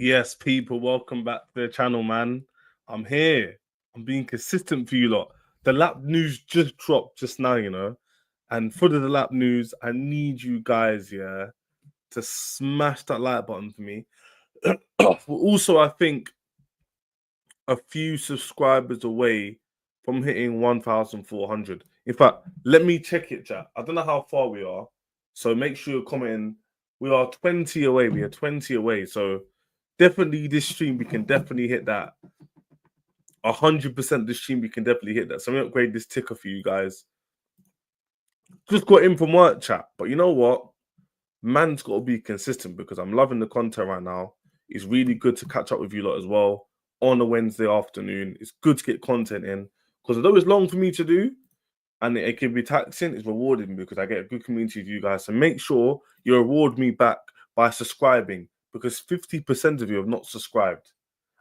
Yes, people, welcome back to the channel, man. I'm here. I'm being consistent for you lot. The lap news just dropped just now, And for the lap news, I need you guys, to smash that like button for me. Also, I think a few subscribers away from hitting 1,400. In fact, let me check it, chat. I don't know how far we are, so make sure you're commenting. We are 20 away. We are 20 away. So definitely this stream, we can definitely hit that. 100% this stream, we can definitely hit that. So I'm going to upgrade this ticker for you guys. Just got in from work, chat. But you know what? Man's got to be consistent because I'm loving the content right now. It's really good to catch up with you lot as well on a Wednesday afternoon. It's good to get content in because although it's long for me to do and it can be taxing, it's rewarding me because I get a good community of you guys. So make sure you reward me back by subscribing because 50% of you have not subscribed.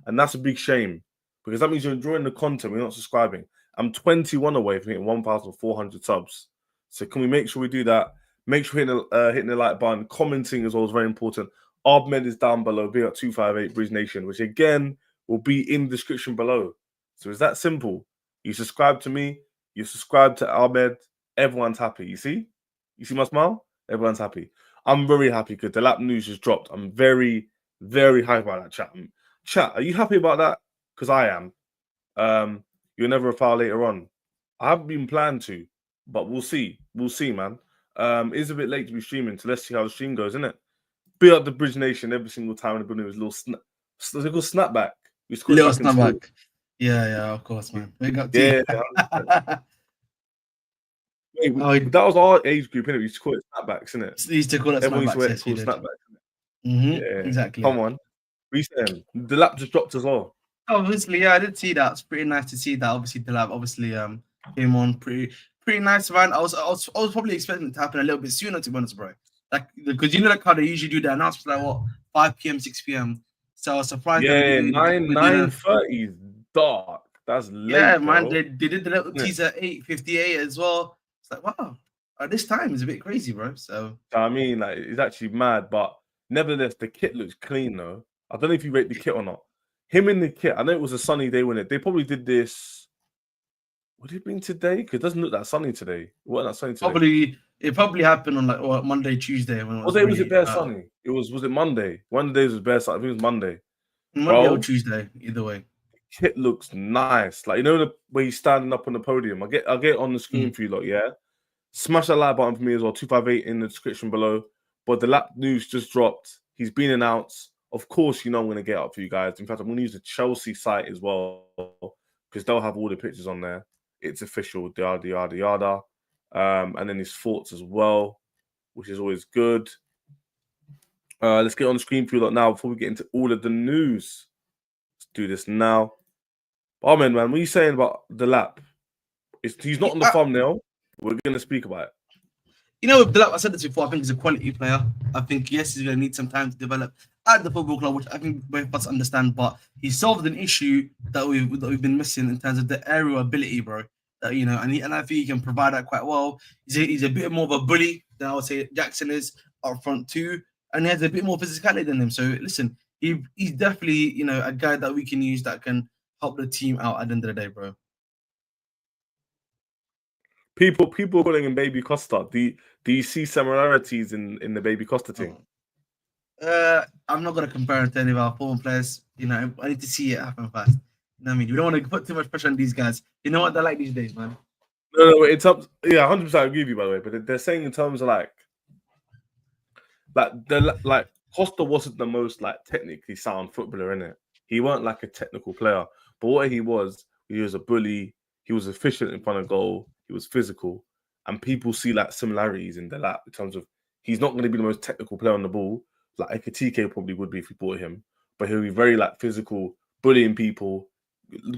And that's a big shame because that means you're enjoying the content, we're not subscribing. I'm 21 away from hitting 1,400 subs. So can we make sure we do that? Make sure hitting the like button, commenting as well is very important. Ahmed is down below, big up 258 Bridge Nation, which again will be in the description below. So it's that simple. You subscribe to me, you subscribe to Ahmed, everyone's happy. You see? You see my smile? Everyone's happy. I'm very happy because the lap news just dropped. I'm very, very happy about that, chat. Chat, are you happy about that? Because I am. You're never a foul later on. I haven't been planned to, but we'll see. We'll see, man. It's a bit late to be streaming, so let's see how the stream goes, isn't it? Be up the Bridge Nation every single time in the building was a little snapback. Little snapback. Yeah, of course, man. We got that was our age group, innit? We used to call it snapbacks, innit? We used to call it snapbacks. Exactly. Come on. Recent. The lap just dropped as well. Obviously, yeah, I did see that. It's pretty nice to see that. Obviously, the lap came on pretty nice, man. I was probably expecting it to happen a little bit sooner, to be honest, bro. Like, because like how they usually do the announcement, like what, 5 p.m., 6 p.m. So I was surprised. Yeah, 9:30 is dark. That's late. Yeah, man. They did the little teaser 8:58 as well. It's like, wow, at this time is a bit crazy, bro. So I mean, like, it's actually mad, but nevertheless, the kit looks clean though. I don't know if you rate the kit or not. Him in the kit, I know it was a sunny day when they probably did this. Would it been today? Because it doesn't look that sunny today. It wasn't that sunny today. It probably happened on like Monday, Tuesday. When was it bare sunny? Was it Monday? One of the days was bare sunny. I think it was Monday. Monday or Tuesday, either way. The kit looks nice. Like, where he's standing up on the podium. I'll get it on the screen for you lot, yeah? Smash that like button for me as well. 258 in the description below. But the lap news just dropped. He's been announced. Of course, I'm going to get up for you guys. In fact, I'm going to use the Chelsea site as well because they'll have all the pictures on there. It's official, yada, yada, yada. And then his thoughts as well, which is always good. Let's get on the screen for you lot now before we get into all of the news. Let's do this now. Oh, man, what are you saying about the lap? He's not on the thumbnail. We're going to speak about it. With the lap, I said this before, I think he's a quality player. I think, yes, he's going to need some time to develop at the football club, which I think both of us understand, but he solved an issue that we've been missing in terms of the aerial ability, bro. And I think he can provide that quite well. He's a bit more of a bully than I would say Jackson is up front too, and he has a bit more physicality than him. So listen, he's definitely a guy that we can use that can help the team out at the end of the day, bro. People calling him Baby Costa. Do you see similarities in the Baby Costa thing? I'm not gonna compare him to any of our former players. I need to see it happen fast. You know what I mean? We don't want to put too much pressure on these guys. You know what they're like these days, man. No, it's up. Yeah, 100%. I agree with you, by the way. But they're saying in terms of like Costa wasn't the most technically sound footballer, innit? He weren't like a technical player, but what he was a bully. He was efficient in front of goal. He was physical, and people see similarities in Delap in terms of he's not going to be the most technical player on the ball. Like Ekitike probably would be if we bought him, but he'll be very physical, bullying people,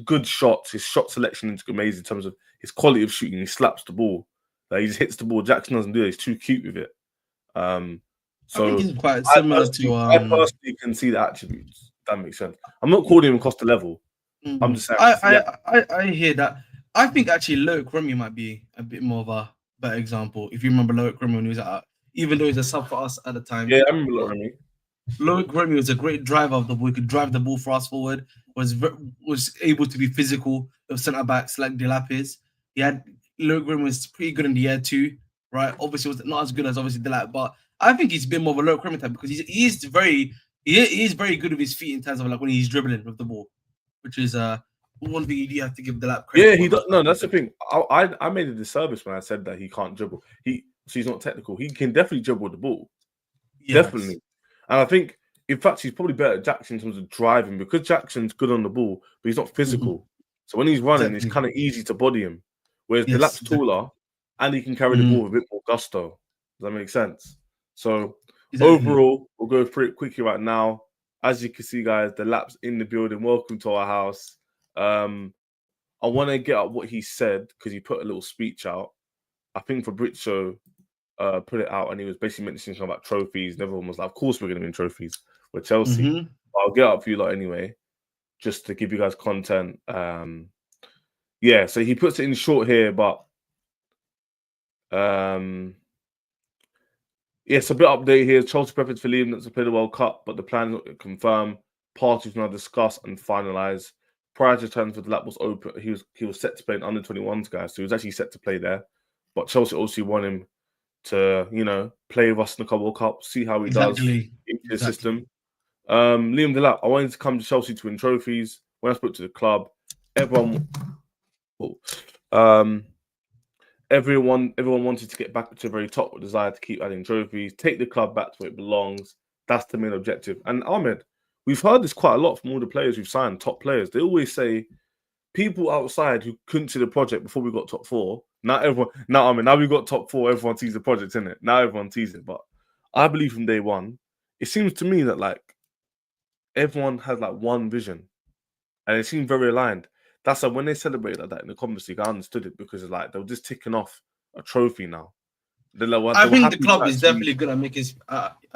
good shots. His shot selection is amazing in terms of his quality of shooting. He slaps the ball, he just hits the ball. Jackson doesn't do it. He's too cute with it. So I think he's quite similar to. I personally can see the attributes. That makes sense. I'm not calling him Costa level. I'm just saying. I hear that. I think actually Loic Remy might be a bit more of a better example. If you remember Loic Remy when he was even though he's a sub for us at the time. Yeah, I remember Loic Remy. Loic Remy was a great driver of the ball. He could drive the ball fast forward. Was able to be physical with centre backs like Delap is. He had Loic Remy was pretty good in the year too, right? Obviously, was not as good as obviously Delap, but I think he's a bit more of a Loic Remy type because he is very good with his feet in terms of like when he's dribbling with the ball, which is one thing you have to give Delap credit. Yeah, he does. No, that's the thing. I made a disservice when I said that he can't dribble. He's not technical. He can definitely dribble the ball. Yes. Definitely. And I think, in fact, he's probably better at Jackson in terms of driving because Jackson's good on the ball, but he's not physical. So when he's running, it's kind of easy to body him. Whereas Delap's taller and he can carry the ball with a bit more gusto. Does that make sense? So overall, we'll go through it quickly right now. As you can see, guys, Delap's in the building. Welcome to our house. I want to get up what he said because he put a little speech out. I think Fabrizio put it out and he was basically mentioning something about trophies. And everyone was like, of course we're going to win trophies. We're Chelsea. But I'll get up for you lot anyway, just to give you guys content. Yeah, so he puts it in short here, but yes, a bit update here. Chelsea preference for leaving to play the World Cup, but the plan is not confirmed. Parties now discussed and finalised. Prior to transfer, the lap was open. He was set to play in under 21s, guys. So he was actually set to play there. But Chelsea obviously want him to, play with us in the World Cup, see how he does into the system. Liam Delap, I wanted to come to Chelsea to win trophies. When I spoke to the club, everyone wanted to get back to the very top with desire to keep adding trophies, take the club back to where it belongs. That's the main objective. And Ahmed, we've heard this quite a lot from all the players we've signed, top players. They always say people outside who couldn't see the project before we got top four. Now we've got top four, everyone sees the project, innit? Now everyone sees it. But I believe from day one, it seems to me that like everyone has like one vision. And it seemed very aligned. That's why when they celebrated like that in the Conference League, I understood it because it's like they were just ticking off a trophy now. I think the club is definitely good at making.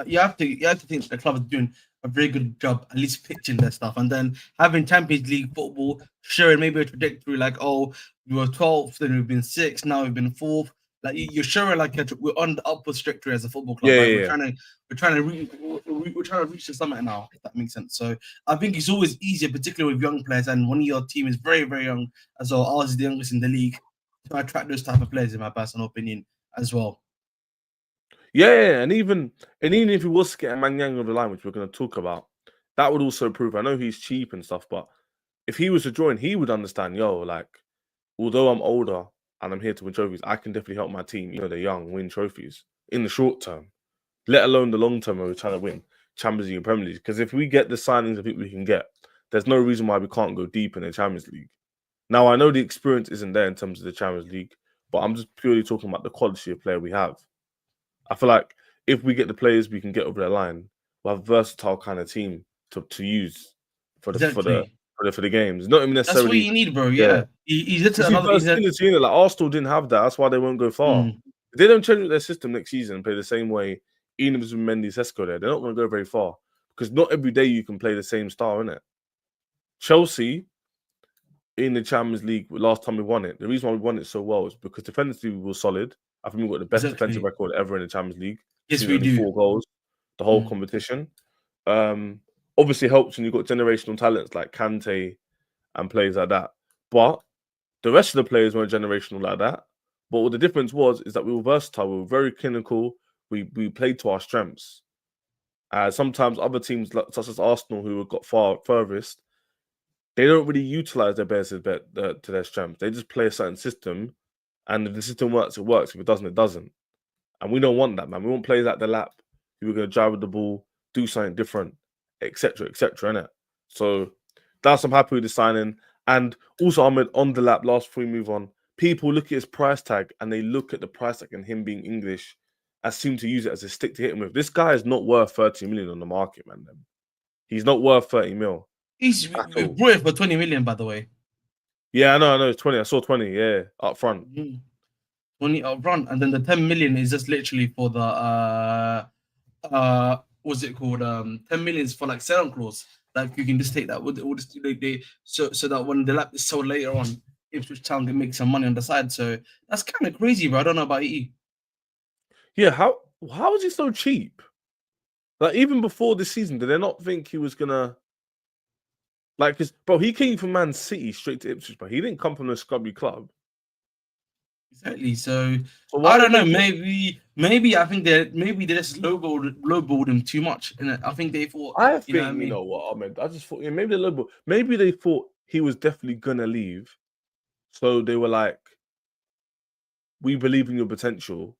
You have to think the club is doing a very good job, at least pitching their stuff, and then having Champions League football, showing maybe a trajectory like, oh, we were 12th, then we've been 6th, now we've been 4th. Like you're showing like we're on the upward trajectory as a football club. Yeah, right? yeah. We're trying to reach the summit now, if that makes sense. So I think it's always easier, particularly with young players, and when your team is very, very young as well. Ours is the youngest in the league, to attract those type of players, in my personal opinion, as well. Yeah, and even if he was to get a Maignan on the line, which we're going to talk about, that would also prove. I know he's cheap and stuff, but if he was to join, he would understand. Like, although I'm older and I'm here to win trophies, I can definitely help my team. They're young, win trophies in the short term, let alone the long term where we're trying to win Champions League and Premier League. Because if we get the signings I think we can get, there's no reason why we can't go deep in the Champions League. Now I know the experience isn't there in terms of the Champions League, but I'm just purely talking about the quality of player we have. I feel like if we get the players we can get over the line, we'll have a versatile kind of team to use for the games. Not even necessarily. That's what you need, bro. Yeah. He's like Arsenal didn't have that. That's why they won't go far. If they don't change their system next season and play the same way, even if it's with Mendy Sesko there, they're not going to go very far because not every day you can play the same style, innit? Chelsea in the Champions League last time we won it, the reason why we won it so well is because defensively we were solid. I think we've got the best defensive record ever in the Champions League. Yes, we do. 4 goals, the whole competition. Obviously helps when you've got generational talents like Kante and players like that. But the rest of the players weren't generational like that. But what the difference is that we were versatile. We were very clinical. We played to our strengths. Sometimes other teams, such as Arsenal, who got furthest, they don't really utilize their best to their strengths. They just play a certain system. And if the system works, it works. If it doesn't, it doesn't. And we don't want that, man. We want players like Delap who are going to drive with the ball, do something different, etc., innit? So that's I'm happy with the signing. And also, Ahmed, on Delap, last before we move on, people look at his price tag and they look at the price tag and him being English and seem to use it as a stick to hit him with. This guy is not worth 30 million on the market, man. He's not worth 30 mil. He's brought for 20 million, by the way. Yeah, I know. It's 20. I saw 20, yeah, up front. 20 up front. And then the 10 million is just literally for the, what's it called? 10 million is for like sell-on clause. Like you can just take that. So that when the lap is sold later on, Ipswich Town can make some money on the side. So that's kind of crazy, bro. I don't know about E. Yeah, how is he so cheap? Like even before this season, did they not think he was gonna like? Because bro, he came from Man City straight to Ipswich, but he didn't come from a scrubby club. Exactly. So why I don't did know. they Maybe I think they just lowballed him too much, and I think they thought. I You know what I think you mean? know what I mean. I just thought maybe the low, maybe they thought he was definitely gonna leave, so they were like, "We believe in your potential,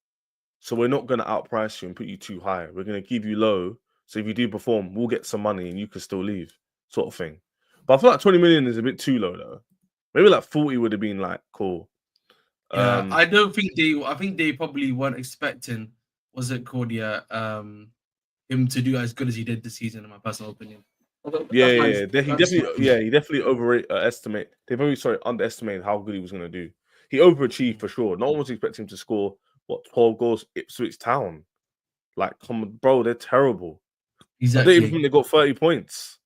so we're not gonna outprice you and put you too high. We're gonna give you low, so if you do perform, we'll get some money and you can still leave," sort of thing. But I feel like 20 million is a bit too low though. Maybe like 40 would have been like cool. Yeah, I don't think they. I think they probably weren't expecting. Was it called? Yeah, him to do as good as he did this season, in my personal opinion. Yeah. He definitely overestimate. They underestimated how good he was gonna do. He overachieved for sure. No one was expecting him to score 12 goals Ipswich Town. Like, come on, bro, they're terrible. I don't even think they got 30 points.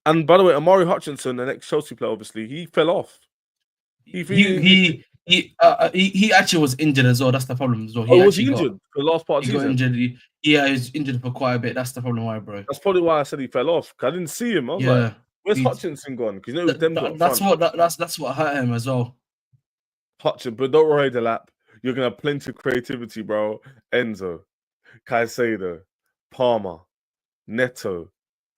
And by the way, Amari Hutchinson, the next Chelsea player, obviously, he fell off. He actually was injured as well. That's the problem as well. Was he injured for the last part of the season? Got injured. He was injured for quite a bit. That's the problem, why, bro. That's probably why I said he fell off. I didn't see him. I was like, "Where's Hutchinson gone?" Because you know that's what hurt him as well. Hutchinson, but don't worry, Delap. You're gonna have plenty of creativity, bro. Enzo, Caicedo, Palmer, Neto,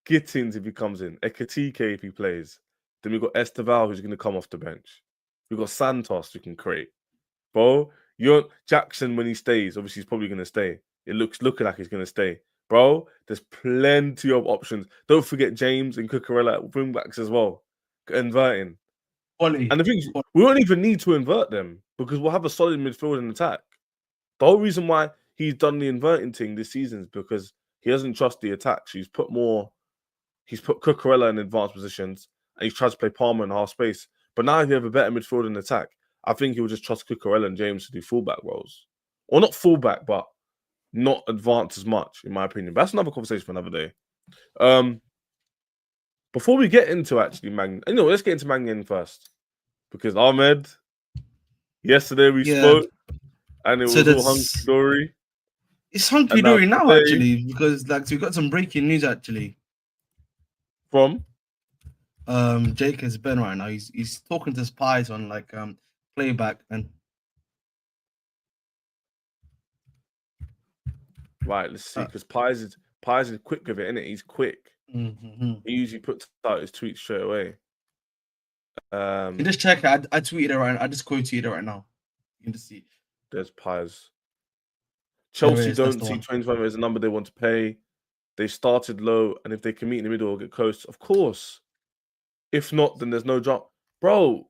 Gittins if he comes in, Ekitike if he plays. Then we've got Esteval who's gonna come off the bench. We've got Santos who can create. Bro, Jackson when he stays, obviously he's probably gonna stay. It looking like he's gonna stay. Bro, there's plenty of options. Don't forget James and Cucurella at wing backs as well. Inverting. And the thing is, we don't even need to invert them because we'll have a solid midfield and attack. The whole reason why he's done the inverting thing this season is because he doesn't trust the attack. So he's put Cucurella in advanced positions and he's tried to play Palmer in half space. But now if you have a better midfield and attack, I think he'll just trust Cucurella and James to do fullback roles. Or not fullback, but not advance as much, in my opinion. But that's another conversation for another day. Before we get into actually Maignan, let's get into Maignan first. Because Ahmed, yesterday we spoke and it was all hunky-dory. It's hunky-dory now, actually, because we got some breaking news actually. From? Jacob's Ben right now. He's talking to Spies on playback and right, let's see, because Pies is quick with it, innit? He's quick. Mm-hmm. He usually puts out his tweets straight away. You just check it. I tweeted it right now. I just quoted it right now. You can just see. There's Pies. Chelsea don't see 25 as a number they want to pay. They started low, and if they can meet in the middle or get close, of course. If not, then there's no drop. Bro,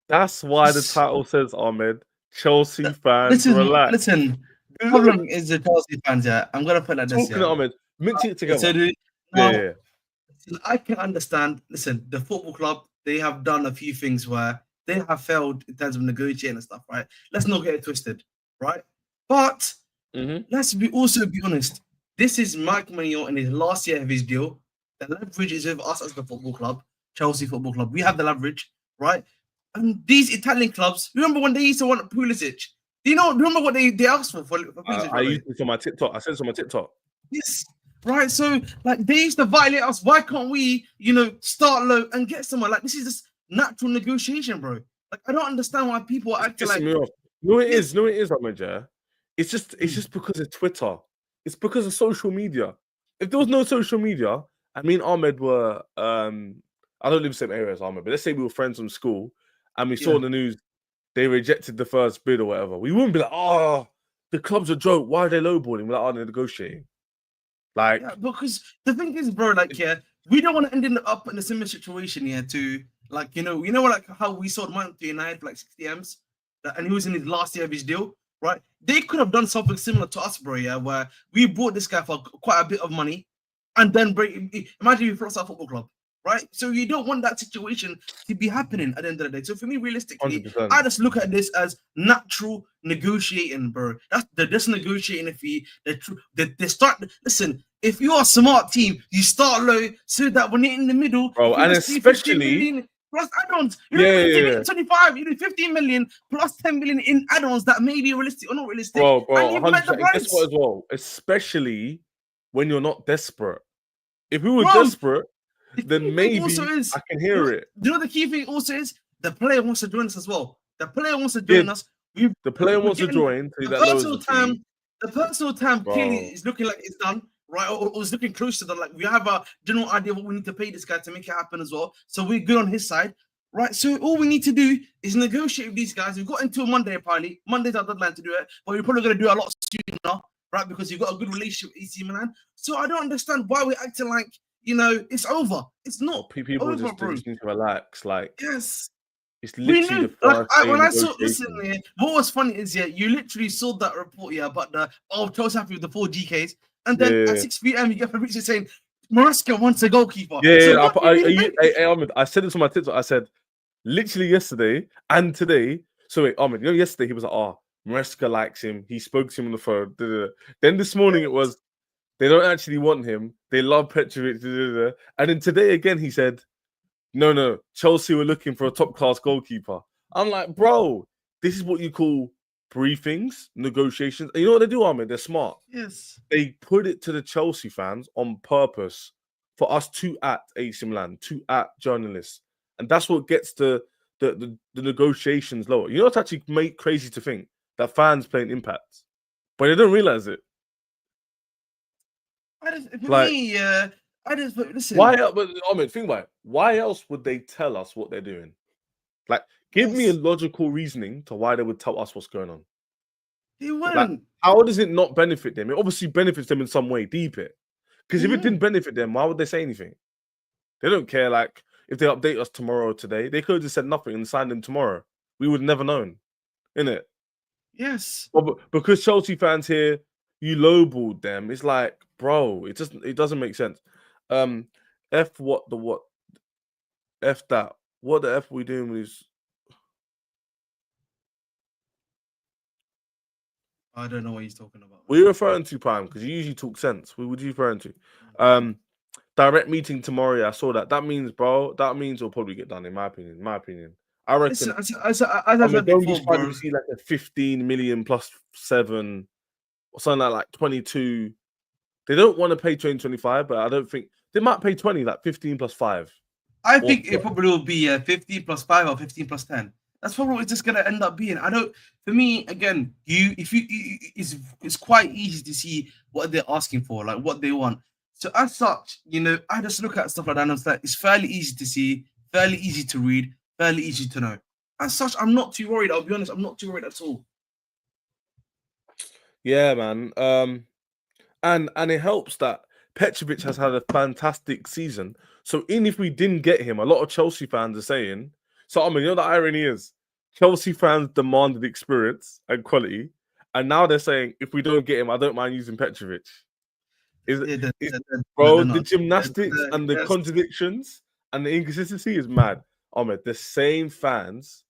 that's why the title says, Ahmed, Chelsea fans relax. Listen, the problem is the Chelsea fans, I'm going to put like this. Talking Ahmed, mix it together. So I can understand, listen, the football club, they have done a few things where they have failed in terms of negotiating and stuff, right? Let's not get it twisted, right? But let's also be honest. This is Maignan in his last year of his deal. The leverage is with us as the football club, Chelsea Football Club. We have the leverage, right? And these Italian clubs, remember when they used to want Pulisic? Do you know? Remember what they asked for Pulisic? I used it on my TikTok. I said it on my TikTok. Yes, right. So they used to violate us. Why can't we, start low and get somewhere? This is just natural negotiation, bro. I don't understand why people are acting like. No, it is, Ahmed. Yeah, it's just because of Twitter. It's because of social media. If there was no social media, me and Ahmed were I don't live in the same area as Ahmed, but let's say we were friends from school and we saw the news they rejected the first bid or whatever. We wouldn't be like, oh, the club's a joke. Why are they lowballing? We're like, oh, they're negotiating. Because the thing is, bro, we don't want to end up in a similar situation here to how we sold Manchester United for 60 M's and he was in his last year of his deal. Right, they could have done something similar to us, bro. Yeah, where we bought this guy for quite a bit of money, and then imagine we floss our football club, right? So you don't want that situation to be happening at the end of the day. So for me, realistically, 100%. I just look at this as natural negotiating, bro. They're just negotiating a fee. They start. Listen, if you're a smart team, you start low so that when you're in the middle, bro, and especially plus add-ons. You Yeah, know, 50 yeah, million, yeah. 25, you do 15 million plus 10 million in add-ons that may be realistic or not realistic. Bro, And you've met the 100%. And guess what price. as well? Especially when you're not desperate. If we were Bro, desperate, the then key thing also maybe is, I can hear it. you know the key thing also is the player wants to join us as well. The player wants to Yeah, join us. We're the player wants to getting join, so the that lowers personal the fee. time. The personal time clearly Bro, is looking like it's done, right? Or it's looking close to that. Like we have a general idea of what we need to pay this guy to make it happen as well. So we're good on his side, right? So all we need to do is negotiate with these guys. We've got until Monday apparently. Monday's our deadline to do it, but we're probably going to do a lot sooner, right? Because you've got a good relationship with AC Milan. So I don't understand why we're acting like, you know, it's over. It's not people over, just, bro. just need to relax. Like, Yes. it's We literally knew, the like, first day when of I saw, listen, negotiation. what was funny is, you literally saw that report, about the, Chelse's happy with the 4 GKs, and then Yeah. at 6 p.m. you get Fabrizio saying, Maresca wants a goalkeeper. Yeah, So yeah. what do you mean? Ahmed, I said this on my TikTok. I said, literally yesterday and today. So wait, Ahmed, you know, yesterday he was like, oh, Maresca likes him. He spoke to him on the phone. Da, da, da. Then this morning it was, they don't actually want him. They love Petrovic. Da, da, da. And then today again he said, no, Chelsea were looking for a top-class goalkeeper. I'm like, bro, this is what you call briefings, negotiations. And you know what they do, Ahmed? They're smart. Yes. They put it to the Chelsea fans on purpose for us to at AC Milan, to at journalists. And that's what gets the negotiations lower. You know, it's actually crazy to think that fans play an impact, but they don't realize it. Listen. Why? But Ahmed, think about it. Why else would they tell us what they're doing? Like, give me a logical reasoning to why they would tell us what's going on. They wouldn't. Like, how does it not benefit them? It obviously benefits them in some way, deep it. Because if it didn't benefit them, why would they say anything? They don't care. Like, if they update us tomorrow or today, they could have just said nothing and signed them tomorrow. We would have never known, innit? Yes. But because Chelsea fans here, you lowballed them. It's like, bro, it doesn't make sense. F what the what? F that. What the F are we doing with this? I don't know what he's talking about. What are you referring to, Prime? Because you usually talk sense. What are you referring to? Direct meeting tomorrow. I saw that. That means, bro, it'll probably get done, in my opinion. I reckon. Listen, as I said don't before, be trying bro. to see like a 15 million plus 7 or something like 22. They don't want to pay 2025, but I don't think they might pay 20, like 15 plus 5. I think it probably will be 15 plus 5 or 15 plus 10. That's probably what it's just gonna end up being. For me, again, it's quite easy to see what they're asking for, like what they want. So as such, you know, I just look at stuff like that and it's like it's fairly easy to see, fairly easy to read, fairly easy to know. As such, I'm not too worried. I'll be honest, I'm not too worried at all. Yeah, man. And it helps that Petrovic has had a fantastic season. So even if we didn't get him, a lot of Chelsea fans are saying. So I mean, you know the irony is, Chelsea fans demanded experience and quality, and now they're saying if we don't get him, I don't mind using Petrovic. The gymnastics and the contradictions and the inconsistency is mad. Ahmed, the same fans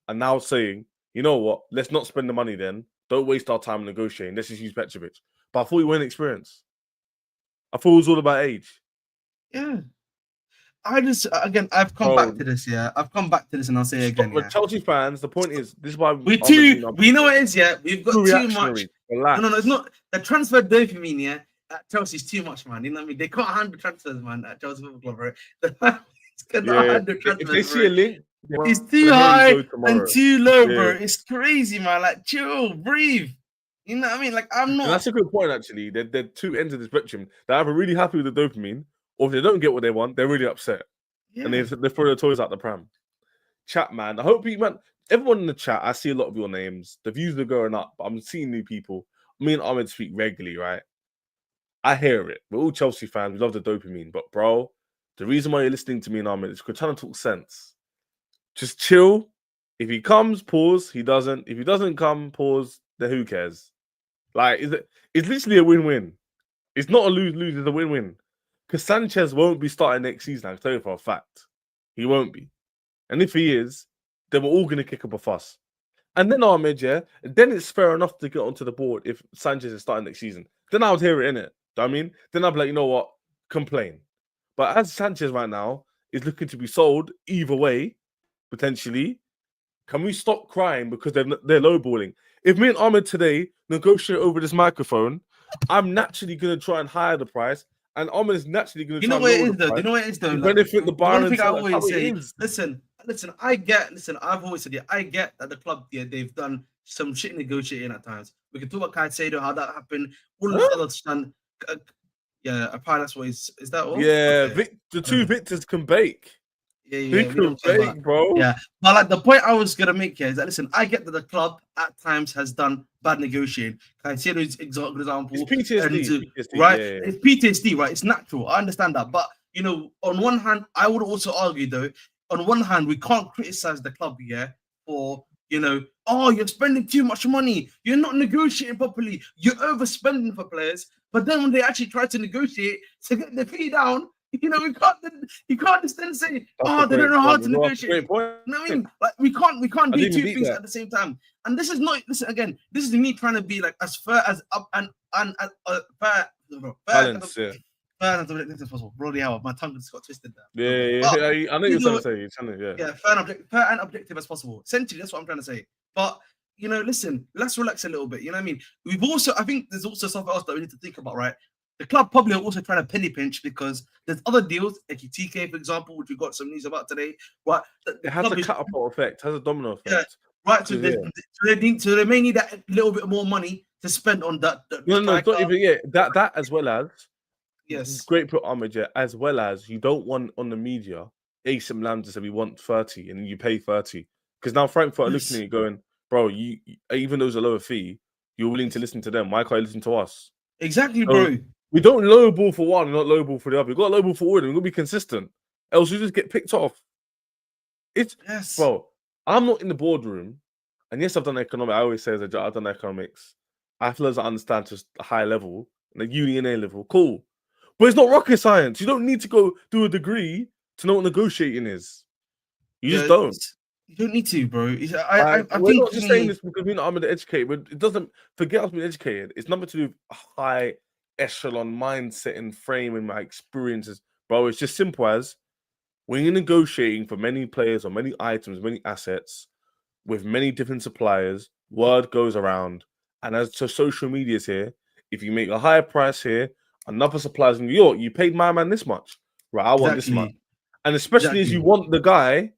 are now saying, you know what? Let's not spend the money then. Don't waste our time negotiating. Let's just use Petrovic. But I thought you weren't experienced. I thought it was all about age. Yeah. I've come back to this, yeah. I've come back to this and I'll say again. But Chelsea fans, the point is, this is why we know what it is, yeah. We've got too much. Relax. No, it's not the transfer dopamine, yeah. At Chelsea's too much, man. You know what I mean? They can't handle transfers, man, at Chelsea Football Club, right? If they see a link, it's too high and too low, bro. It's crazy, man. Like, chill, breathe. You know what I mean? Like, I'm not. And that's a good point, actually. They're two ends of the spectrum. They're either really happy with the dopamine, or if they don't get what they want, they're really upset. Yeah. And they throw their toys out the pram. Chat, man. I hope you, man. Everyone in the chat, I see a lot of your names. The views are going up, but I'm seeing new people. Me and Ahmed speak regularly, right? I hear it. We're all Chelsea fans. We love the dopamine. But, bro, the reason why you're listening to me and Ahmed is because we're trying to talk sense. Just chill. If he comes, pause. He doesn't. If he doesn't come, pause. Then who cares? Like, it's literally a win-win. It's not a lose-lose. It's a win-win. Because Sanchez won't be starting next season. I can tell you for a fact. He won't be. And if he is, then we're all going to kick up a fuss. And then Ahmed, then it's fair enough to get onto the board if Sanchez is starting next season. Then I would hear it, innit? I mean, then I'd be like, you know what? Complain. But as Sanchez right now, is looking to be sold either way, potentially. Can we stop crying because they're lowballing? If me and Ahmed today negotiate over this microphone, I'm naturally going to try and higher the price, and Ahmed is naturally going to You try know and what it lower is the though. price You know what it is though. to Like, benefit the buyer one and thing I seller. How always it say, is. listen. I've always said, I get that the club, they've done some shit negotiating at times. We can talk about Caicedo, how that happened, all of this other stuff. Yeah, apparently that's what is that all? Yeah, Okay. the two Victors can bake. Yeah, They we can don't care about. bake, bro. Yeah, but like the point I was gonna make here is that listen, I get that the club at times has done bad negotiating. Caicedo is example, It's and PTSD. PTSD, right, yeah. it's PTSD, right? It's natural. I understand that, but you know, on one hand, I would also argue though. On one hand, we can't criticize the club here for oh, you're spending too much money. You're not negotiating properly. You're overspending for players. But then when they actually try to negotiate to get the fee down, you can't just then say, That's a oh, they don't great know how point. to That's a negotiate. great point. You know what I mean? Like we can't I do didn't even two beat things that. at the same time. And this is not listen again. This is me trying to be like as fair as up and fair Balance, yeah. fair and objective as possible. Bloody hell, my tongue just got twisted there. Yeah. I know you're trying to say. Yeah, fair and objective as possible. Essentially, that's what I'm trying to say. But listen, let's relax a little bit. You know what I mean? I think there's also something else that we need to think about, right? The club probably are also trying to penny pinch because there's other deals, Ekitike, for example, which we got some news about today. Right? It has a catapult effect, has a domino effect. Yeah, right. So they may need that little bit more money to spend on that. No, it's not even that as well as yes, great put homage, as well as you don't want on the media AC Milan to say we want 30 and you pay 30 because now Frankfurt are looking at you going, bro, you even though it's a lower fee, you're willing to listen to them. Why can't you listen to us? Exactly, bro. We don't lowball for one and not lowball for the other. We've got to lowball for all of them. We've got to be consistent. Else you just get picked off. Bro, I'm not in the boardroom. And yes, I've done economics. I always say as a judge, I've done economics. I feel as I understand to a high level, like uni and A level. Cool. But it's not rocket science. You don't need to go do a degree to know what negotiating is. You just don't. You don't need to, bro. I we're not just saying this because we're not educated. But it doesn't forget us being educated. It's nothing to do with high echelon mindset and frame and my experiences, bro. It's just simple as when you're negotiating for many players or many items, many assets with many different suppliers, word goes around. And as to social media's here, if you make a higher price here, another supplier's in New York, you paid my man this much. Right, I want this much. And especially as you want the guy,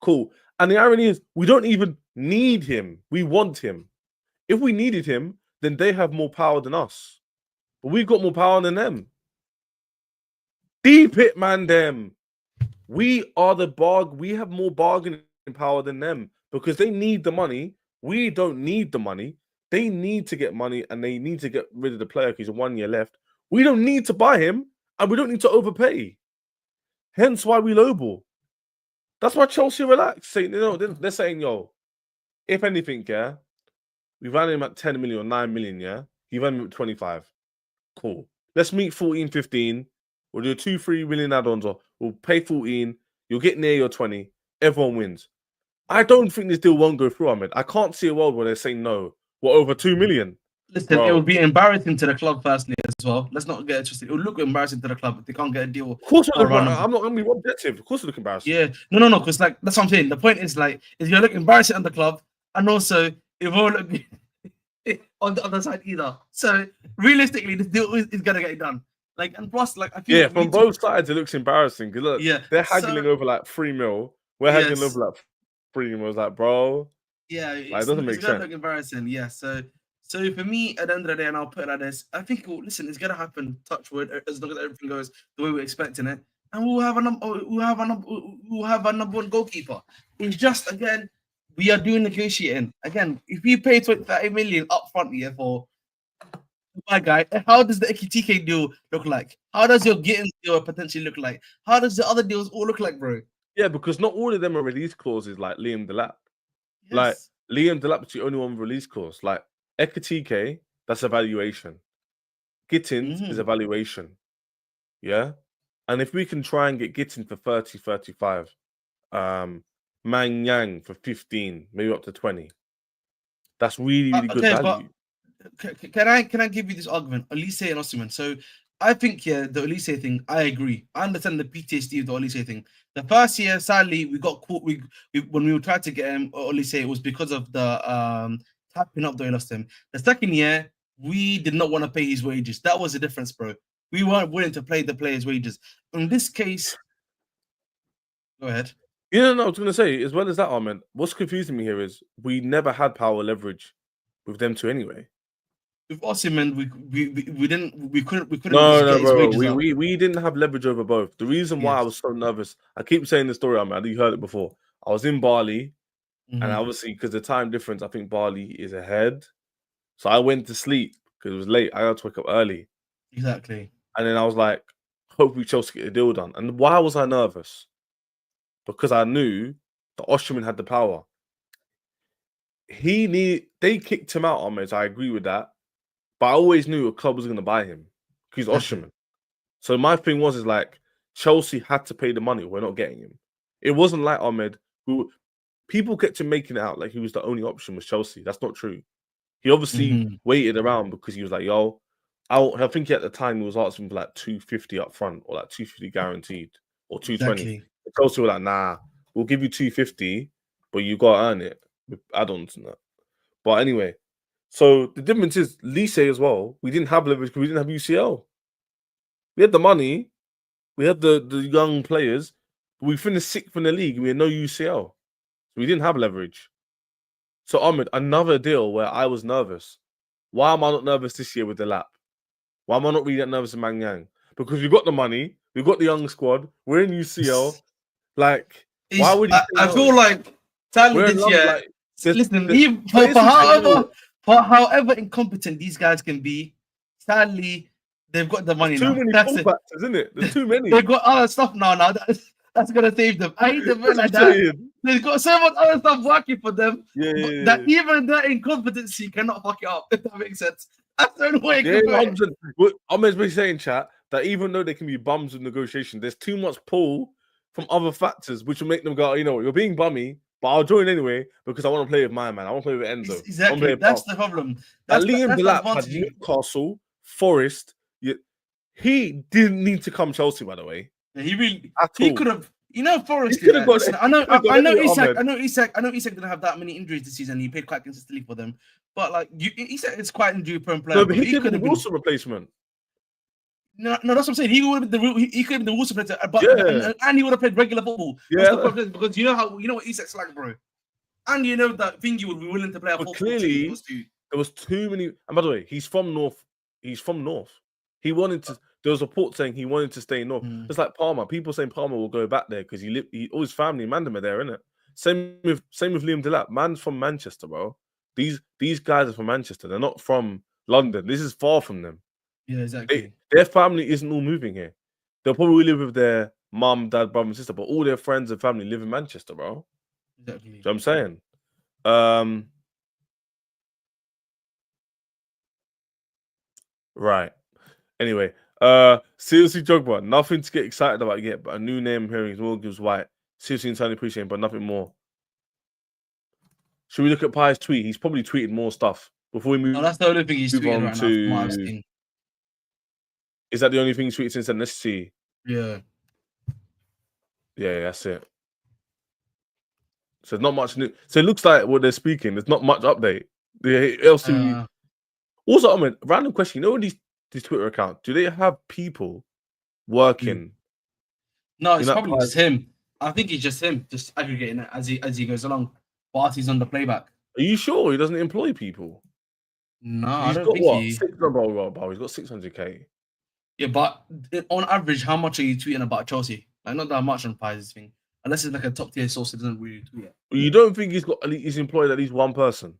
cool. And the irony is, we don't even need him. We want him. If we needed him, then they have more power than us. But we've got more power than them. Deep it, man, them. We are the we have more bargaining power than them because they need the money. We don't need the money. They need to get money and they need to get rid of the player because he's 1 year left. We don't need to buy him and we don't need to overpay. Hence why we lowball. That's why Chelsea relax. They're saying, yo, if anything, yeah, we ran him at 10 million or 9 million, yeah? He ran him at 25. Cool. Let's meet 14, 15. We'll do 2-3 million add-ons. Or we'll pay 14. You'll get near your 20. Everyone wins. I don't think this deal won't go through, Ahmed. I can't see a world where they're saying no. We're over 2 million. Listen, it would be embarrassing to the club firstly as well. Let's not get twisted. It would look embarrassing to the club if they can't get a deal. Of course, I'm not going to be objective. Of course, it look embarrassing. Yeah, no, because like that's what I'm saying. The point is like, it's gonna look embarrassing on the club, and also it won't look on the other side either. So realistically, this deal is gonna get it done. Like, and plus, like I feel from both sides, it looks embarrassing because look, they're haggling over like 3 mil. We're haggling over like 3 mil. It's like, bro, it doesn't make sense. It's gonna look embarrassing. Yeah, so for me, at the end of the day, and I'll put it like this, I think, listen, it's gonna happen. Touch wood, as long as everything goes the way we're expecting it, and we'll have a number one goalkeeper. It's just again, we are doing negotiating. Again, if you pay 30 million up front here for my guy, how does the Ekitike deal look like? How does your Gittins deal potentially look like? How does the other deals all look like, bro? Yeah, because not all of them are release clauses like Liam Delap. Yes. Like Liam Delap is the only one with release clause. Like Ekitike, that's evaluation. Gittins is evaluation. Yeah. And if we can try and get Gittins for 30, 35, Maignan for 15, maybe up to 20. That's really, really good value. But can I give you this argument? Elise and ANNOUCEMENT. So I think the Olise thing. I agree. I understand the PTSD of the Olise thing. The first year, sadly, we got caught. We when we tried to get him Olise, it was because of the tapping up that we lost him. The second year, we did not want to pay his wages. That was the difference, bro. We weren't willing to pay the players' wages. In this case, go ahead. Yeah, no, I was going to say, as well as that, Ahmed, what's confusing me here is we never had power leverage with them two anyway. With Osimhen, we couldn't No, get his bro, wages up. we didn't have leverage over both. The reason why I was so nervous, I keep saying the story, Ahmed, you heard it before. I was in Bali, and obviously because the time difference, I think Bali is ahead. So I went to sleep because it was late. I had to wake up early. Exactly. And then I was like, hopefully Chelsea get the deal done. And why was I nervous? Because I knew that Osimhen had the power. They kicked him out, Ahmed. So I agree with that. But I always knew a club was going to buy him because he's Osimhen. So my thing was like Chelsea had to pay the money. We're not getting him. It wasn't like Ahmed, who people kept him making it out like he was the only option was Chelsea. That's not true. He obviously waited around because he was like, yo, I think at the time he was asking for like 250 up front or like 250 guaranteed or 220. Exactly. Chelsea were like, nah, we'll give you 250, but you got to earn it with add-ons and that. But anyway, so the difference is Lise as well. We didn't have leverage because we didn't have UCL. We had the money, we had the young players, but we finished 6th in the league. We had no UCL. So we didn't have leverage. So Ahmed, another deal where I was nervous. Why am I not nervous this year with Delap? Why am I not really that nervous in Maignan? Because we got the money, we got the young squad, we're in UCL. Like, why would you? I feel like sadly this year. Like, listen, for however incompetent these guys can be, sadly they've got the money now. Too many That's it. factors, isn't it? There's too many. They've got other stuff now. That's gonna save them. I hate them like that. They've got so much other stuff working for them. That even their incompetency cannot fuck it up. If that makes sense. That's the only way. I'm basically saying, chat, that even though they can be bums with negotiation, there's too much pull from other factors which will make them go, you know, you're being bummy, but I'll join anyway because I want to play with my man. I want to play with Enzo. Exactly. That's the problem. Liam Delap had Newcastle, Forest. He didn't need to come Chelsea, by the way. Yeah, he could have. You know, Forest. He could have got. I know Isak didn't have that many injuries this season. He played quite consistently for them, but like Isak is quite injury prone player. No, but he could have been Wilson replacement. No, that's what I'm saying. He would have been he could have been the Wilson replacement, but and he would have played regular football. Yeah, because you know what Isak's like, bro, and you know that Thingy would be willing to play a full. Clearly, there was too many. And by the way, he's from North. He wanted to. There was a report saying he wanted to stay North. Just like Palmer. People saying Palmer will go back there because all his family, Mandem are there, innit? Same with Liam Delap. Man's from Manchester, bro. These guys are from Manchester. They're not from London. This is far from them. Yeah, exactly. Their family isn't all moving here. They'll probably live with their mum, dad, brother, and sister, but all their friends and family live in Manchester, bro. Exactly. You know what I'm saying? Right. Anyway, seriously, Jogba, nothing to get excited about yet, but a new name hearing is all gives white. Seriously, entirely appreciating, but nothing more. Should we look at Pi's tweet? He's probably tweeted more stuff before we move. No, that's the only thing he's tweeted right now. From what I've seen. Is that the only thing he's tweeted since then? Let's see. Yeah. Yeah, that's it. So there's not much new. So it looks like what they're speaking. There's not much update. Also, I mean, random question. You know these Twitter accounts, do they have people working? No, it's probably just him. I think it's just him, just aggregating it as he goes along. Whilst he's on the playback. Are you sure he doesn't employ people? No, I don't think he's got 600k. Yeah, but on average, how much are you tweeting about Chelsea? Like not that much on Pi's thing, unless it's like a top tier source that doesn't really tweet it. You don't think he's employed at least one person?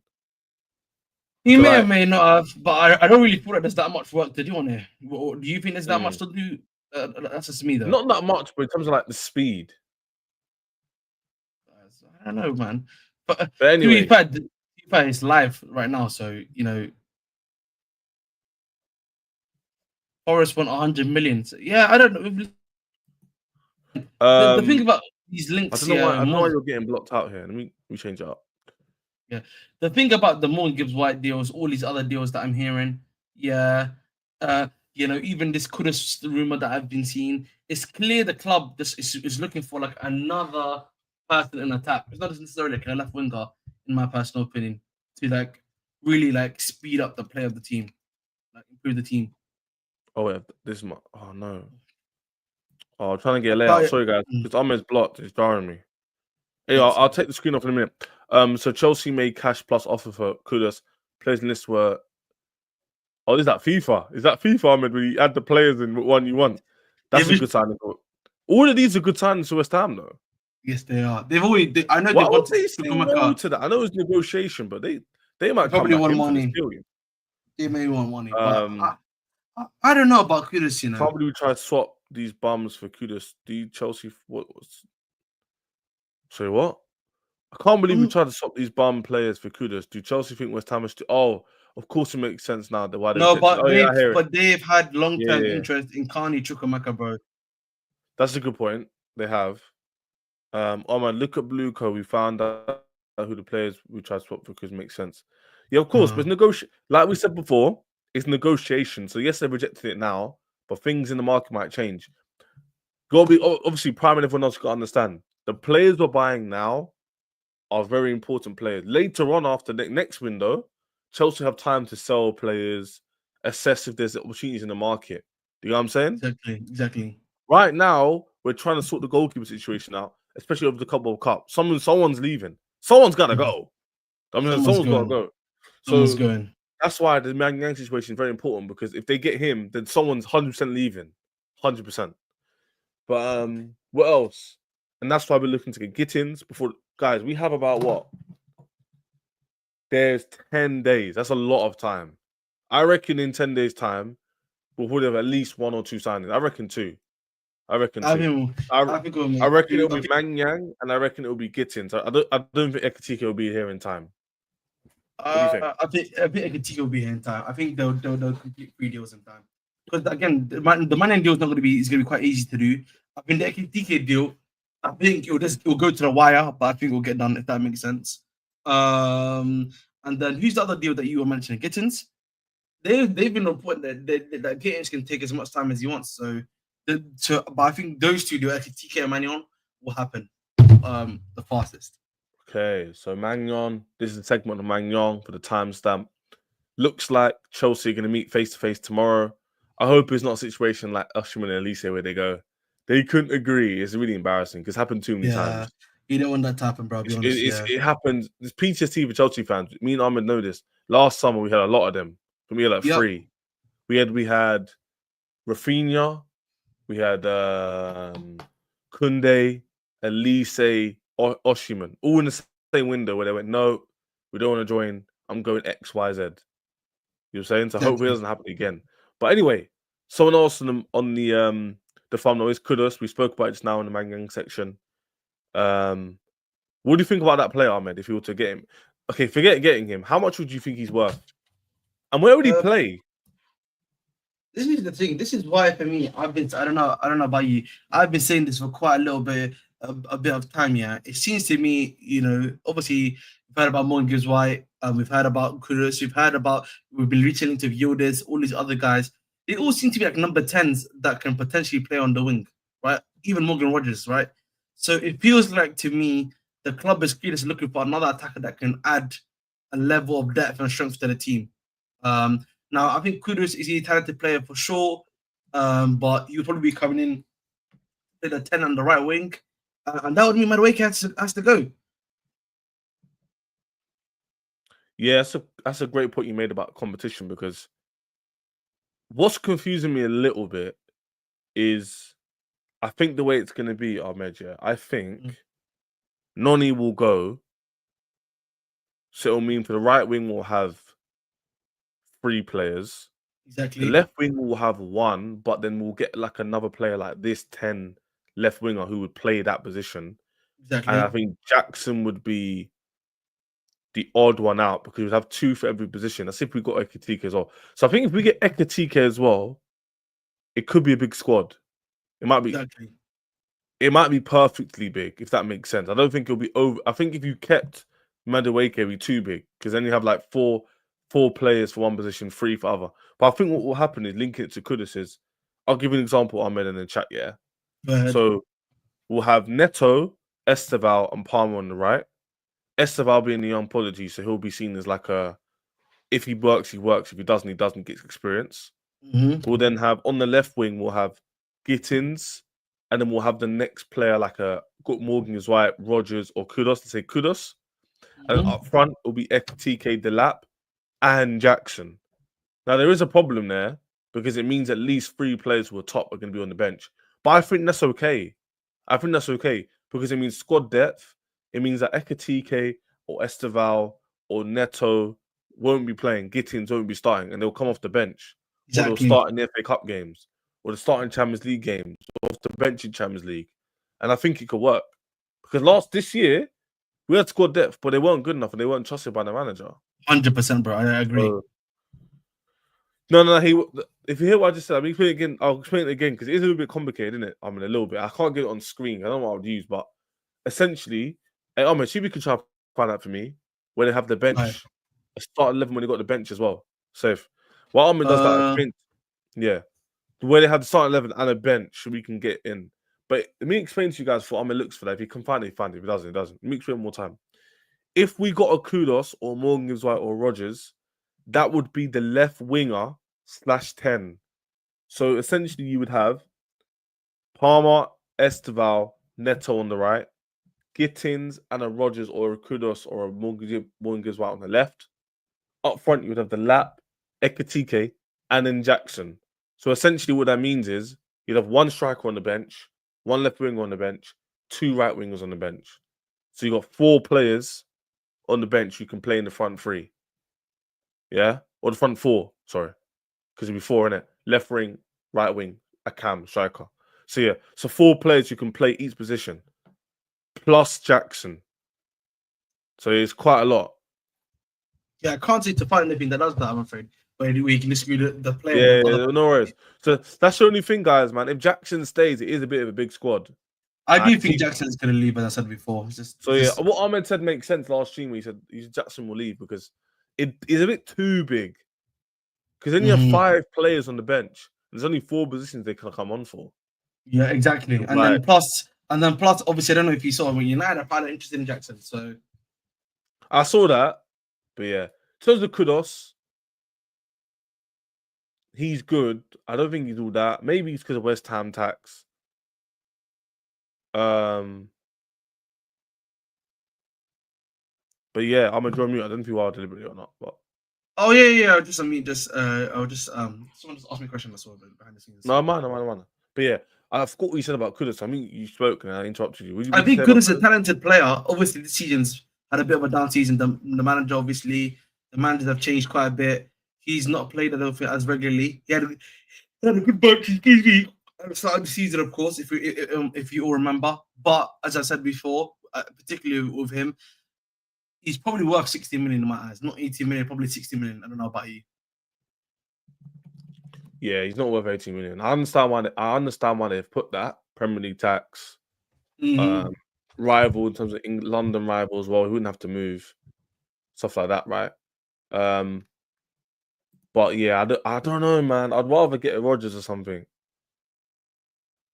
He may or may not have, but I don't really feel like there's that much work to do on here. Do you think there's that much to do? That's just me, though. Not that much, but in terms of like the speed. I don't know, man. But anyway, it's live right now, so you know. Forest won 100 million. So, yeah, I don't know. The thing about these links, I don't know why you're getting blocked out here. Let me change it up. Yeah, the thing about the Morgan Gibbs White deals, all these other deals that I'm hearing, yeah, even this Kudus rumor that I've been seeing, it's clear the club is looking for like another person in attack. It's not necessarily like a left winger, in my personal opinion, to like really like speed up the play of the team, like improve the team. Oh, wait, this is my. Oh no. Oh, I'm trying to get a layout. Sorry, guys. Because Ahmed's blocked. It's jarring me. Hey, I'll take the screen off in a minute. So Chelsea made cash plus offer for Kudus. Players in list were. Oh, is that FIFA? Is that FIFA, Ahmed? When you add the players in one you want? That's a good signing. All of these are good signings to West Ham, though. Yes, they are. They've always. I know Why they would wanted they say no to that? I know it's negotiation, but they might come probably back want in for money. this deal. They may want money, but I don't know about Kudus. Can't believe we try to swap these bums for Kudus. Do Chelsea? What was? Sorry, what? I can't believe we tried to swap these bum players for Kudus. Do Chelsea think West Ham is too? Oh, of course it makes sense now. Why they no, but they've had long-term interest in Carney Chukwuemeka, bro. That's a good point. They have. Oh man, look at Blueco. We found out who the players we tried to swap for because makes sense. Yeah, of course, but like we said before, it's negotiation. So yes, they've rejected it now, but things in the market might change. Gotta be obviously Prime and everyone else got to understand the players we're buying now are very important players. Later on, after the next window, Chelsea have time to sell players, assess if there's opportunities in the market. Do you know what I'm saying? Exactly. Right now, we're trying to sort the goalkeeper situation out, especially over the Cup World Cup. Someone's leaving. Someone's got to go. I mean, someone's got to go. Someone's going. That's why the Maignan situation is very important because if they get him, then someone's 100% leaving. 100%. But what else? And that's why we're looking to get Gittins before. Guys, we have about what? There's 10 days. That's a lot of time. I reckon in 10 days' time, we'll probably have at least 1 or 2 signings. I reckon 2. I reckon 2. I reckon it'll be Maignan and I reckon it'll be Gittins. I don't think Ekitike will be here in time. What do you think? I think Ekitike will be here in time. I think they'll complete 3 deals in time. Because again, the Maignan deal is not going to be quite easy to do. I think the Ekitike deal, I think it'll go to the wire, but I think it'll get done if that makes sense. And then who's the other deal that you were mentioning? Gittins. They've been reporting that Gittins can take as much time as he wants. But I think those two deals, Ekitike and Maignan, will happen the fastest. Okay, so Maignan, this is a segment of Maignan for the timestamp. Looks like Chelsea are going to meet face-to-face tomorrow. I hope it's not a situation like Osimhen and Elise where they go, they couldn't agree. It's really embarrassing because it's happened too many times. You don't want that to happen, bro. It happened. There's PTSD for Chelsea fans. Me and Ahmed know this. Last summer, we had a lot of them. We had like 3. We had Rafinha. We had Kunde, Elise, Osimhen, all in the same window where they went, no, we don't want to join. I'm going X, Y, Z. You know what I'm saying? So hopefully it doesn't happen again. But anyway, someone else on the thumbnail is Kudus. We spoke about it just now in the Maignan section. What do you think about that player, Ahmed, if you were to get him? Okay, forget getting him. How much would you think he's worth? And where would he play? This is the thing. This is why, for me, I don't know about you. I've been saying this for quite a little bit, a bit of time. Yeah, it seems to me, obviously, we've heard about Morgan Gibbs White, we've heard about Kudus, we've been reaching to Yildiz, all these other guys. They all seem to be like number 10s that can potentially play on the wing, right? Even Morgan Rogers, right? So it feels like to me the club is clearly looking for another attacker that can add a level of depth and strength to the team. Now, I think Kudus is a talented player for sure, but he'll probably be coming in with a 10 on the right wing, and that would mean Madueke has to go. Yeah, that's a great point you made about competition because what's confusing me a little bit is I think the way it's going to be, Ahmed, I think Noni will go, so it'll mean for the right wing we'll have 3 players. Exactly. The left wing will have 1, but then we'll get like another player like this 10 left winger who would play that position. Exactly. And I think Jackson would be the odd one out because we'd have 2 for every position. That's if we got Ekitike as well. So I think if we get Ekitike as well, it could be a big squad. It might be. Exactly. It might be perfectly big, if that makes sense. I don't think it'll be over. I think if you kept Madueke, it'd be too big because then you have like 4 players for one position, 3 for other. But I think what will happen is linking it to Kudus is, I'll give you an example I made in the chat, yeah? Go ahead. So we'll have Neto, Esteval, and Palmer on the right. Esteval being the young prodigy, so he'll be seen as like a, if he works, he works. If he doesn't get experience. We'll then have, on the left wing, we'll have Gittins, and then we'll have the next player like a Morgan is right, Rogers or Kudus, let's say Kudus. And then up front, it'll be Ekitike, Delap, and Jackson. Now, there is a problem there because it means at least 3 players who are top are going to be on the bench. But I think that's okay. Because it means squad depth. It means that Ekitike or Esteval or Neto won't be playing. Gittins won't be starting, and they'll come off the bench. Exactly. Or they'll start in the FA Cup games, or they'll start in Champions League games, or off the bench in Champions League. And I think it could work. Because this year, we had squad depth, but they weren't good enough and they weren't trusted by the manager. 100%, bro. I agree. No. If you hear what I just said, I'll explain it again because it is a little bit complicated, isn't it? I mean, a little bit. I can't get it on screen. I don't know what I would use, but essentially, see if you can try to find out for me where they have the bench. Right. Start 11 when they got the bench as well. Safe. Well, Ahmed does that. Yeah. Where they have the start 11 and a bench so we can get in. But let me explain to you guys what Ahmed looks for that. If he can find it, find it. If he doesn't, he doesn't. Let me explain one more time. If we got a Kudus or Morgan Gibbs White or Rogers, that would be the left winger /10. So essentially, you would have Palmer, Esteval, Neto on the right, Gittins and a Rogers or a Kudus or a Morgan Gibbs White on the left. Up front, you would have the Lap, Ekitike, and then Jackson. So essentially, what that means is you'd have 1 striker on the bench, 1 left winger on the bench, 2 right wingers on the bench. So you got 4 players on the bench who can play in the front 3. Yeah? Or the front 4, sorry. Because it'll be 4 in it. Left wing, right wing, a cam, striker. So yeah, so 4 players who can play each position. Plus Jackson. So it's quite a lot. Yeah, I can't seem to find anything that does that, I'm afraid. Where you can distribute the player. Yeah, no worries. So that's the only thing, guys, man. If Jackson stays, it is a bit of a big squad. I do think Jackson is going to leave, as I said before. What Ahmed said makes sense last stream where he said Jackson will leave because it is a bit too big. Because then you have 5 players on the bench. There's only 4 positions they can come on for. Yeah, exactly. And then plus, obviously, I don't know if you saw when United are kind of interested in Jackson. So I saw that, but yeah. In terms of Kudus, he's good. I don't think he's all that. Maybe it's because of West Ham tax. But yeah, I'm a draw mute. I don't know if you are deliberately or not. But someone just asked me a question. That's all behind the scenes. No, man. But yeah, I forgot what you said about Kudus. I mean, you spoke and I interrupted you. I think Kudus is a talented player. Obviously, this season's had a bit of a down season. The manager, obviously, the managers have changed quite a bit. He's not played, I don't think, as regularly. He had a good bunch at the start of the season, of course, if you all remember. But as I said before, particularly with him, he's probably worth 60 million in my eyes. Not 80 million, probably 60 million. I don't know about you. Yeah, he's not worth 80 million. I understand why they've put that Premier League tax, rival in terms of London rival as well. He wouldn't have to move, stuff like that, right? But yeah, I don't know, man. I'd rather get a Rogers or something.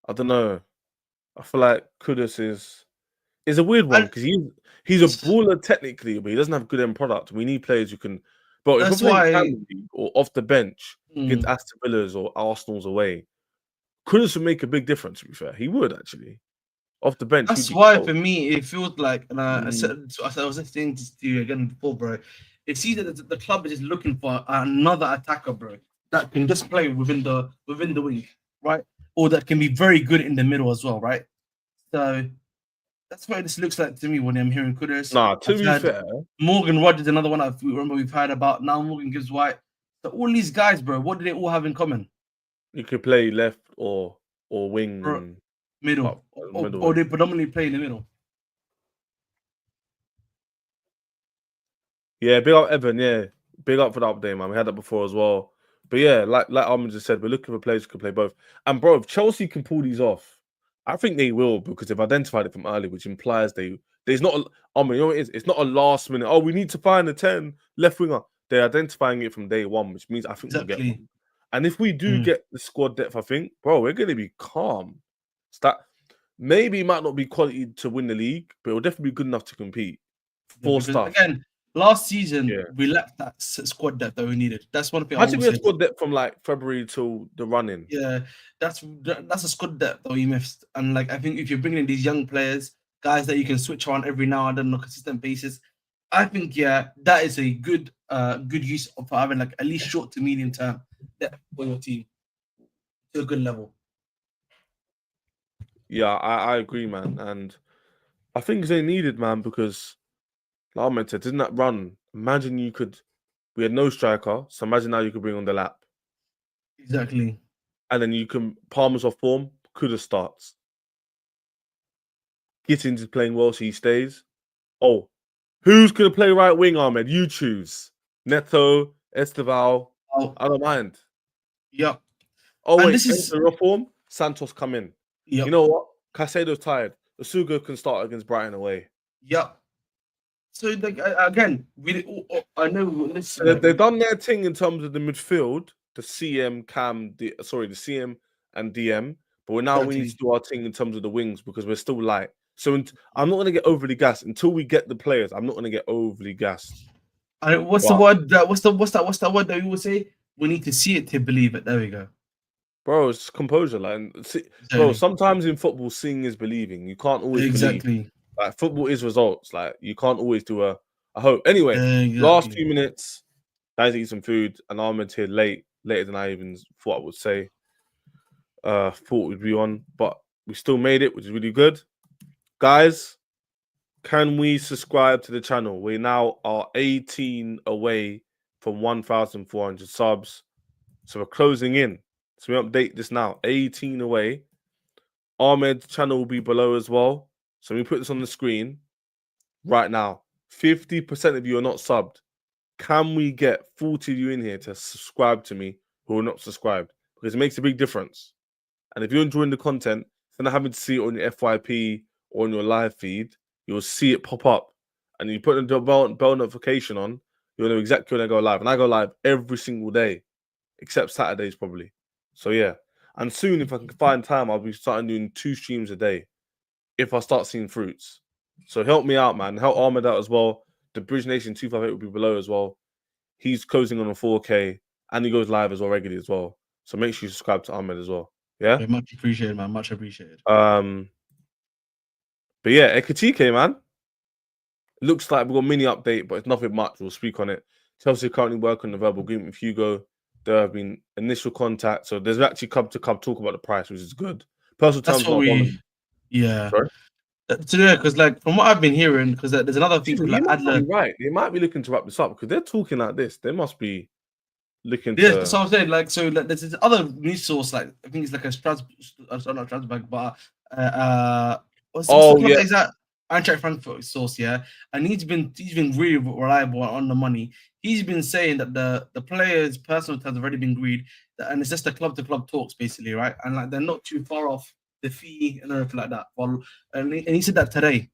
I don't know. I feel like Kudus is a weird one because he's a baller technically, but he doesn't have good end product. We need players who can. But if we're playing or off the bench against Aston Villa's or Arsenal's away, Kudus would make a big difference. To be fair, he would actually off the bench. That's why for me it feels like, and I was saying to you again before, bro. It seems that the club is just looking for another attacker, bro, that can just play within the wing, right? Or that can be very good in the middle as well, right? So that's what this looks like to me when I'm hearing Kudus. Nah, to be fair, Morgan Rogers, another one we've heard about. Now Morgan Gibbs White. So all these guys, bro, what do they all have in common? You could play left or wing, middle, or they predominantly play in the middle. Yeah, big up Evan. Yeah, big up for the update, man. We had that before as well. But yeah, like Armin just said, we're looking for players who can play both. And bro, if Chelsea can pull these off, I think they will because they've identified it from early, which implies there's not. You know what it is? It's not a last minute. Oh, we need to find a 10 left winger. they're identifying it from day one, which means I think we'll get Exactly. one. And if we do get the squad depth, I think, bro, we're gonna be calm. Maybe it might not be quality to win the league, but it'll definitely be good enough to compete. For Because stuff. again, last season we lacked that squad depth that we needed. That's one thing I Imagine will we had say. squad depth from like February till the running. Yeah, that's a squad depth that we missed. And like, I think if you're bringing in these young players, guys that you can switch on every now and then on a consistent basis, I think that is a good use of having like at least short to medium term depth for your team to a good level. Yeah, I agree, man. And I think they needed, man, because like I meant to, didn't that run? Imagine we had no striker, so imagine now you could bring on Delap. Exactly. And then you can Palmer's off form, Kudus starts. Gittins is playing well, so he stays. Oh, who's gonna play right wing, Ahmed? You choose. Neto, Esteval. Oh, I don't mind. yep. Oh And wait, this is enter off form, Santos come in. yep, You know what? Caicedo's tired. Asuga can start against Brighton away. yep. So like again, I know this. So they've done their thing in terms of the midfield, the CM, the CM and DM. But we need to do our thing in terms of the wings because we're still light. So I'm not going to get overly gassed until we get the players. I'm not going to get overly gassed. What's the word? What's that word that you would say? We need to see it to believe it. There we go. Bro, it's composure. Bro, sometimes in football, seeing is believing. You can't always believe. Like football is results. Like you can't always do a hope. Anyway, last few minutes, guys eat some food, and Ahmed's here later than I even thought I would say. Thought we'd be on, but we still made it, which is really good. Guys, can we subscribe to the channel? We now are 18 away from 1,400 subs. So we're closing in. So we update this now. 18 away. Ahmed's channel will be below as well. So we put this on the screen right now. 50% of you are not subbed. Can we get 40 of you in here to subscribe to me who are not subscribed? Because it makes a big difference. And if you're enjoying the content, instead of having to see it on your FYP or on your live feed, you'll see it pop up. And you put the bell notification on, you'll know exactly when I go live. And I go live every single day, except Saturdays probably. So yeah. And soon, if I can find time, I'll be starting doing 2 streams a day if I start seeing fruits. So help me out, man. Help Ahmed out as well. The Bridge Nation 258 will be below as well. He's closing on a 4K and he goes live as well regularly as well. So make sure you subscribe to Ahmed as well. Yeah? Very much appreciated, man. Much appreciated. But yeah, Ekitike, man. Looks like we've got a mini update, but it's nothing much. We'll speak on it. Chelsea currently working on the verbal agreement with Hugo. There have been initial contact. So there's actually come talk about the price, which is good. Personal terms not dominant. Yeah. Sorry? So yeah, because like from what I've been hearing, because there's another thing Actually, like Adler. Right. They might be looking to wrap this up because they're talking like this. They must be looking Yeah, to... so I'm saying like there's this other news source, like I think it's like a Strasbourg, but what's the club that is that? Eintracht Frankfurt source, yeah, and he's been really reliable on the money. He's been saying that the players' personal terms have already been agreed, and it's just the club to club talks basically, right? And like they're not too far off the fee and everything like that. Well, and he said that today.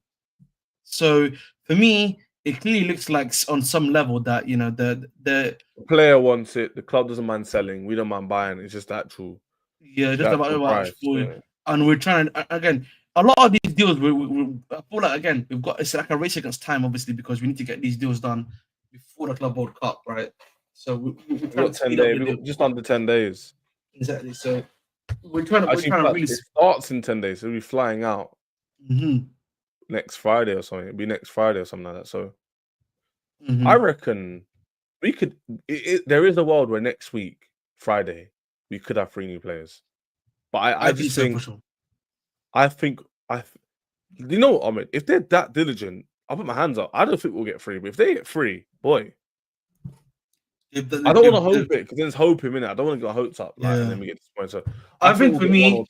So for me, it clearly looks like on some level that you know the player wants it, the club doesn't mind selling, we don't mind buying. It's just actual. Yeah, just about price, yeah. And we're trying again. A lot of these deals, I feel like again we've got it's like a race against time, obviously, because we need to get these deals done before the Club World Cup, right? So we're trying to 10 days. We've got just under 10 days. Exactly. So we're trying to really. It starts in 10 days. So we'll be flying out next Friday or something. It'll be next Friday or something like that. So I reckon we could. There is a world where next week, Friday, we could have 3 new players. But I just think. Sure. You know what, Ahmed? If they're that diligent, I'll put my hands up. I don't think we'll get 3, but if they get 3, boy. I don't want to hope it because then it's hoping, innit? I don't want to get hopes up, and then we get disappointed. So I think for me,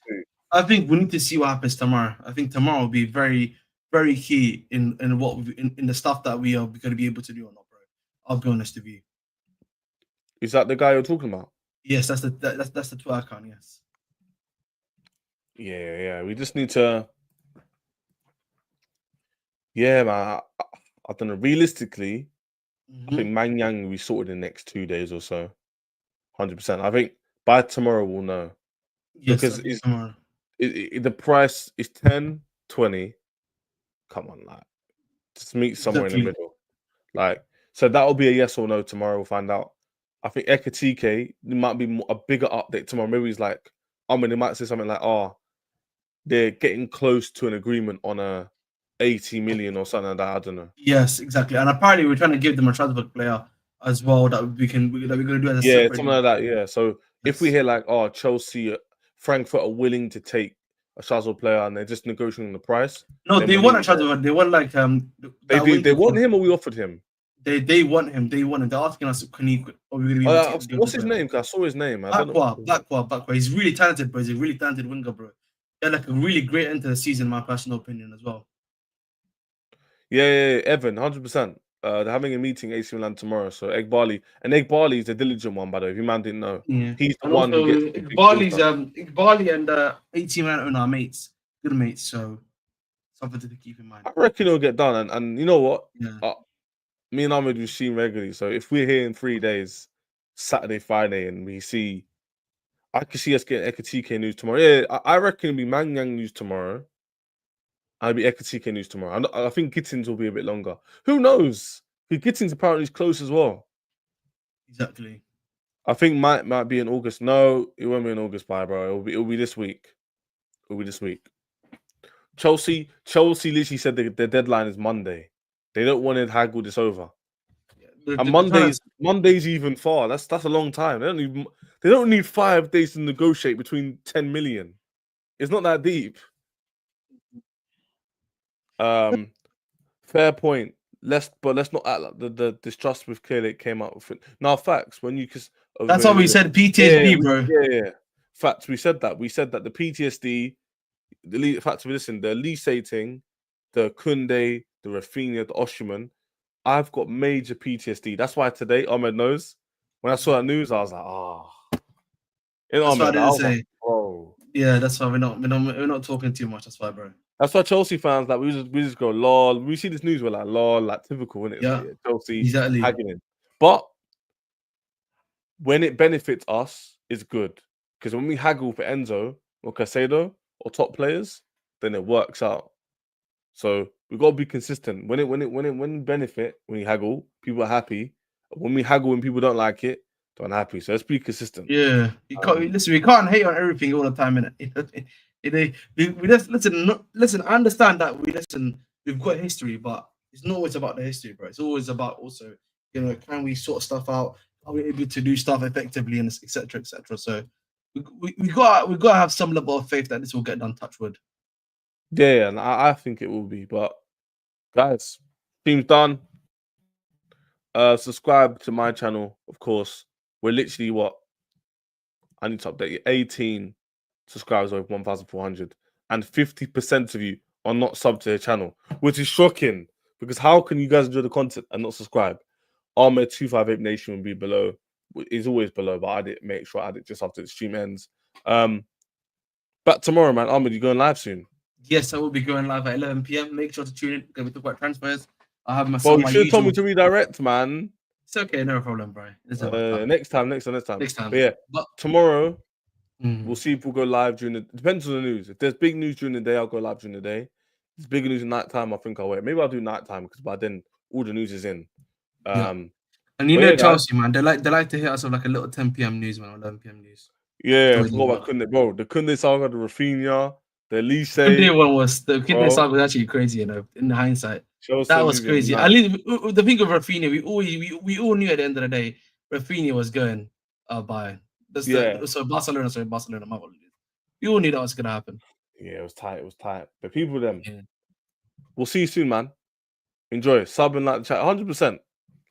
I think we need to see what happens tomorrow. I think tomorrow will be very, very key in what in the stuff that we are going to be able to do or not, bro. I'll be honest with you. Is that the guy you're talking about? Yes, that's the Twitter account. Yes. Yeah. We just need to. Yeah, man. I don't know. Realistically, I think Maignan will be sorted in the next 2 days or so. 100%. I think by tomorrow we'll know. Yes, Because tomorrow. the price is 10, 20. Come on, like, just meet somewhere in the middle. Like, so that'll be a yes or no tomorrow. We'll find out. I think Ekitike, there might be a bigger update tomorrow. Maybe he's like, they might say something like, oh, they're getting close to an agreement on a 80 million or something like that. I don't know. Yes, exactly. And apparently we're trying to give them a transfer player as well that we're gonna do as a separate. Something like that. Yeah. So if we hear like, oh, Chelsea, Frankfurt are willing to take a Strasbourg player and they're just negotiating the price. No, they want a transfer. They want like They want him or we offered him. They want him. They're asking us, can he? What's his name? Because I saw his name. Bakwa. He's really talented, bro. He's a really talented winger, bro. He had like a really great end to the season, in my personal opinion, as well. Yeah, Evan, 100%. They're having a meeting AC Milan tomorrow. So Egbali is the diligent one, by the way. If you man didn't know, he's the one who gets Egbali and AC Milan owner are mates, good mates. So something to keep in mind. I reckon it'll get done, and you know what? Yeah. Me and Ahmed we've seen regularly. So if we're here in 3 days, Saturday, Friday, and we see, I can see us getting Ekitike news tomorrow. Yeah, I reckon it'll be Maignan news tomorrow. I'll be Ekitike news tomorrow. I think Gittins will be a bit longer. Who knows? Because Gittins apparently is close as well. Exactly. I think might be in August. No, it won't be in August, bro. It'll be this week. It'll be this week. Chelsea literally said their deadline is Monday. They don't want to haggle this over. And Monday's even far. That's a long time. They don't need 5 days to negotiate between 10 million. It's not that deep. Fair point. Let's not act like the distrust with clearly came out with it. Now facts when you that's what we said. PTSD, bro. Yeah. Facts. We said that. We said that the PTSD, the facts. Listen, the Elise thing, the Kunde, the Rafinha, the Osimhen. I've got major PTSD. That's why today Ahmed knows. When I saw that news, I was like, oh. That's what I didn't say. Bro. Yeah, that's why we're not talking too much. That's why, bro. That's why Chelsea fans like we just go lol. We see this news, we're like lol, like typical, isn't it? Yeah, Chelsea exactly. Haggling. But when it benefits us, it's good because when we haggle for Enzo or Caicedo or top players, then it works out. So we got to be consistent. When benefit, when you haggle, people are happy. When we haggle, when people don't like it, they're unhappy. So let's be consistent. Yeah, you can't listen. We can't hate on everything all the time, innit? We just listen. I understand that we've got history, but it's not always about the history, bro. It's always about also, can we sort stuff out? Are we able to do stuff effectively, and etc. So we got to have some level of faith that this will get done. Touch wood. Yeah, and I think it will be. But guys, team's done. Subscribe to my channel, of course. We're literally I need to update you. 18 subscribers over 1,400, and 50% of you are not subbed to the channel, which is shocking because how can you guys enjoy the content and not subscribe? Ahmed 258 Nation will be below. Is always below, but I did make sure I add it just after the stream ends. But tomorrow, man, Ahmed, you going live soon? Yes, I will be going live at 11 p.m. Make sure to tune in because we talk about transfers. I have my. Well, you should have told me to redirect, man. It's okay, no problem, bro. Next time. But yeah, tomorrow we'll see if we'll go live during the. Depends on the news. If there's big news during the day, I'll go live during the day. If there's big news at night time, I think I'll wait. Maybe I'll do night time because by then all the news is in. And Chelsea, man, they like to hit us with like a little 10 p.m. news, man, 11 p.m. news. Yeah, I forgot about Kunde, bro. The Kunde saga, the Rafinha, the Elise. The Kunde saga was actually crazy, in hindsight. That was crazy. At least the thing of Rafinha, we all knew at the end of the day, Rafinha was going by. Barcelona. We all knew that was gonna happen. Yeah, it was tight. But people, we'll see you soon, man. Enjoy. Sub and like the chat, 100%.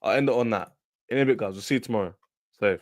I'll end it on that. In a bit, guys. We'll see you tomorrow. Safe.